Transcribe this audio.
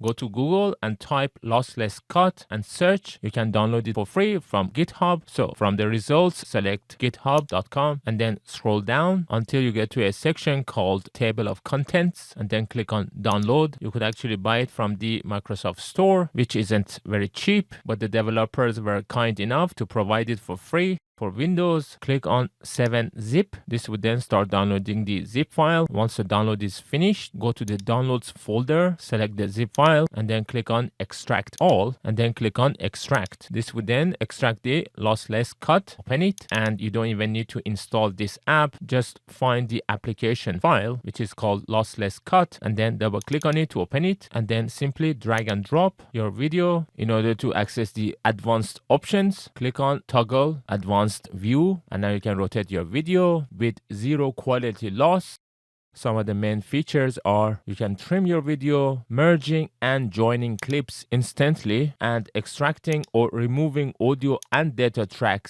go to Google and type LosslessCut and search. You can download it for free from GitHub. So from the results, select github.com and then scroll down until you get to a section called Table of Contents and then click on Download. You could actually buy it from the Microsoft Store, which isn't very cheap, but the developers were kind enough to provide it for free. For Windows, click on 7-zip. This would then start downloading the zip file. Once the download is finished, go to the downloads folder, select the zip file, and then click on extract all, and then click on extract. This would then extract the LosslessCut, open it, and you don't even need to install this app. Just find the application file, which is called LosslessCut, and then double click on it to open it, and then simply drag and drop your video. In order to access the advanced options, click on toggle advanced view, and now you can rotate your video with zero quality loss. Some of the main features are you can trim your video, merging and joining clips instantly, and extracting or removing audio and data tracks